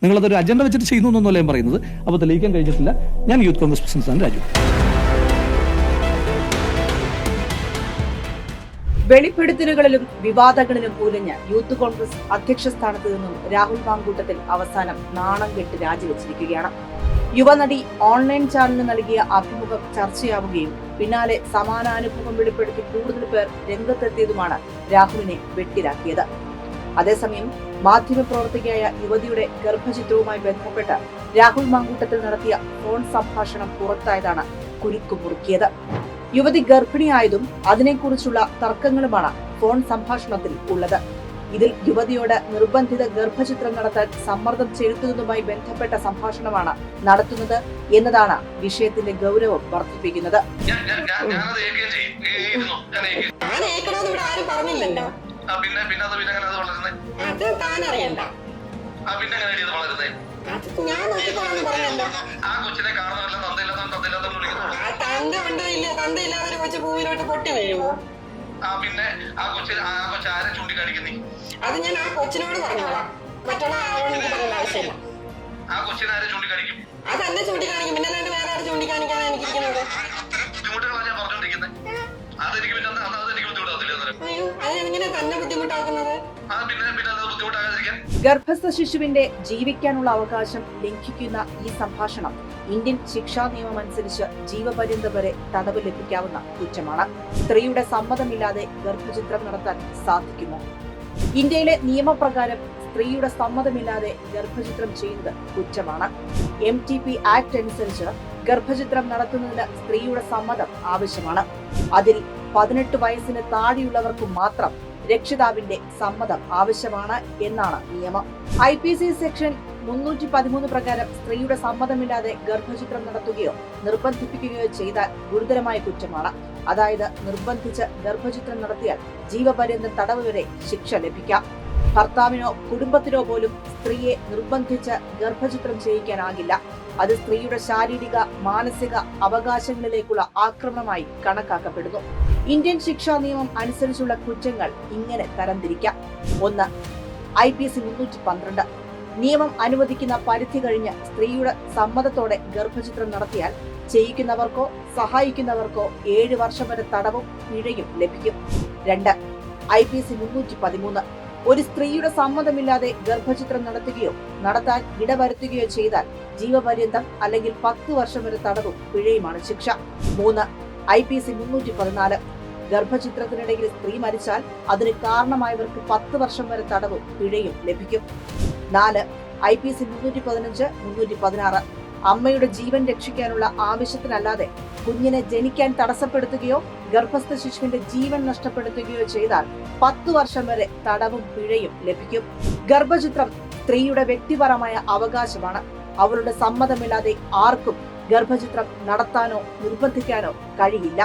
നിങ്ങളതൊരു agenda വെച്ചിട്ട് ചെയ്യുന്നു എന്നല്ല ഞാൻ പറയുന്നത്. അപ്പോൾ തെളിയിക്കാൻ കഴിഞ്ഞിട്ടില്ല. ഞാൻ യൂത്ത് കോൺഗ്രസ് പ്രസിഡന്റ് രാജു. വെളിപ്പെടുത്തലുകളിലും വിവാദങ്ങളിലും ഉലഞ്ഞ യൂത്ത് കോൺഗ്രസ് അധ്യക്ഷ സ്ഥാനത്ത് നിന്നും രാഹുൽ മാങ്കൂട്ടത്തിൽ അവസാനം നാണം കെട്ട് രാജിവെച്ചിരിക്കുകയാണ്. യുവനടി ഓൺലൈൻ ചാനലിന് നൽകിയ അഭിമുഖം ചർച്ചയാവുകയും പിന്നാലെ സമാനാനുഭവം വെളിപ്പെടുത്തി കൂടുതൽ പേർ രംഗത്തെത്തിയതുമാണ് രാഹുലിനെ വെട്ടിലാക്കിയത്. അതേസമയം മാധ്യമപ്രവർത്തകയായ യുവതിയുടെ ഗർഭചിത്രവുമായി ബന്ധപ്പെട്ട് രാഹുൽ മാങ്കൂട്ടത്തിൽ നടത്തിയ ഫോൺ സംഭാഷണം പുറത്തായതാണ് കുരുക്കുമുറുക്കിയത്. യുവതി ഗർഭിണിയായതും അതിനെക്കുറിച്ചുള്ള തർക്കങ്ങളുമാണ് ഫോൺ സംഭാഷണത്തിൽ ഉള്ളത്. ഇതിൽ യുവതിയോട് നിർബന്ധിത ഗർഭചിത്രം നടത്താൻ സമ്മർദ്ദം ചെലുത്തുന്നതുമായി ബന്ധപ്പെട്ട സംഭാഷണമാണ് നടത്തുന്നത് എന്നതാണ് വിഷയത്തിന്റെ ഗൗരവം വർദ്ധിപ്പിക്കുന്നത്. അത് ഞാൻ ആ കൊച്ചിനോട് പറഞ്ഞോളാം. മറ്റുള്ള ആളോട് എനിക്ക് പറയേണ്ട ആവശ്യമില്ല. അതന്നെ ചൂണ്ടിക്കാണിക്കും. പിന്നെ അല്ലാണ്ട് വേറെ ആരും ചൂണ്ടിക്കാണിക്കാതെ എനിക്കിരിക്കുന്നത്. അയ്യോ, അതെങ്ങനെ തന്നെ ബുദ്ധിമുട്ടാക്കുന്നത്? ഗർഭസ്ഥ ശിശുവിന്റെ ജീവിക്കാനുള്ള അവകാശം ലംഘിക്കുന്ന ഈ സംഭാഷണം ഇന്ത്യൻ ശിക്ഷാ നിയമം അനുസരിച്ച് ജീവപര്യന്തം വരെ തടവ് ലഭിക്കാവുന്ന കുറ്റമാണ്. സ്ത്രീയുടെ സമ്മതമില്ലാതെ ഗർഭചിത്രം നടത്താൻ സാധിക്കുമോ? ഇന്ത്യയിലെ നിയമപ്രകാരം സ്ത്രീയുടെ സമ്മതമില്ലാതെ ഗർഭചിത്രം ചെയ്യുന്നത് കുറ്റമാണ്. MTP ആക്ട് അനുസരിച്ച് ഗർഭചിത്രം നടത്തുന്നതിന് സ്ത്രീയുടെ സമ്മതം ആവശ്യമാണ്. അതിൽ 18 വയസ്സിന് താഴെയുള്ളവർക്ക് മാത്രം രക്ഷിതാവിന്റെ സമ്മതം ആവശ്യമാണ് എന്നാണ് നിയമം. IPC സെക്ഷൻ 313 പ്രകാരം സ്ത്രീയുടെ സമ്മതമില്ലാതെ ഗർഭചിത്രം നടത്തുകയോ നിർബന്ധിപ്പിക്കുകയോ ചെയ്താൽ ഗുരുതരമായ കുറ്റമാണ്. അതായത് നിർബന്ധിച്ച് ഗർഭചിത്രം നടത്തിയാൽ ജീവപര്യന്തം തടവ് വരെ ശിക്ഷ ലഭിക്കാം. ഭർത്താവിനോ കുടുംബത്തിനോ പോലും സ്ത്രീയെ നിർബന്ധിച്ച് ഗർഭചിത്രം ചെയ്യിക്കാനാകില്ല. അത് സ്ത്രീയുടെ ശാരീരിക മാനസിക അവകാശങ്ങളിലേക്കുള്ള ആക്രമണമായി കണക്കാക്കപ്പെടുന്നു. ഇന്ത്യൻ ശിക്ഷാ നിയമം അനുസരിച്ചുള്ള കുറ്റങ്ങൾ ഇങ്ങനെ തരംതിരിക്കാം. 1. IPC 312. നിയമം അനുവദിക്കുന്ന പരിധി കഴിഞ്ഞ് സ്ത്രീയുടെ സമ്മതത്തോടെ ഗർഭചിത്രം നടത്തിയാൽ ചെയ്യിക്കുന്നവർക്കോ സഹായിക്കുന്നവർക്കോ 7 വർഷം വരെ തടവും പിഴയും ലഭിക്കും. 2. IPC 313. ഒരു സ്ത്രീയുടെ സമ്മതമില്ലാതെ ഗർഭചിത്രം നടത്തുകയോ നടത്താൻ ഇടവരുത്തുകയോ ചെയ്താൽ ജീവപര്യന്തം അല്ലെങ്കിൽ 10 വർഷം വരെ തടവും പിഴയുമാണ് ശിക്ഷ. 3. IPC 314. ഗർഭചിത്രത്തിനിടയിൽ സ്ത്രീ മരിച്ചാൽ അതിന് കാരണമായവർക്ക് 10 വർഷം വരെ തടവും പിഴയും ലഭിക്കും. 4. IPC 315, 316. അമ്മയുടെ ജീവൻ രക്ഷിക്കാനുള്ള ആവശ്യത്തിനല്ലാതെ കുഞ്ഞിനെ ജനിക്കാൻ തടസ്സപ്പെടുത്തുകയോ ഗർഭസ്ഥ ശിശുവിന്റെ ജീവൻ നഷ്ടപ്പെടുത്തുകയോ ചെയ്താൽ 10 വർഷം വരെ തടവും പിഴയും ലഭിക്കും. ഗർഭചിത്രം സ്ത്രീയുടെ വ്യക്തിപരമായ അവകാശമാണ്. അവരുടെ സമ്മതമില്ലാതെ ആർക്കും ഗർഭചിത്രം നടത്താനോ നിർബന്ധിക്കാനോ കഴിയില്ല.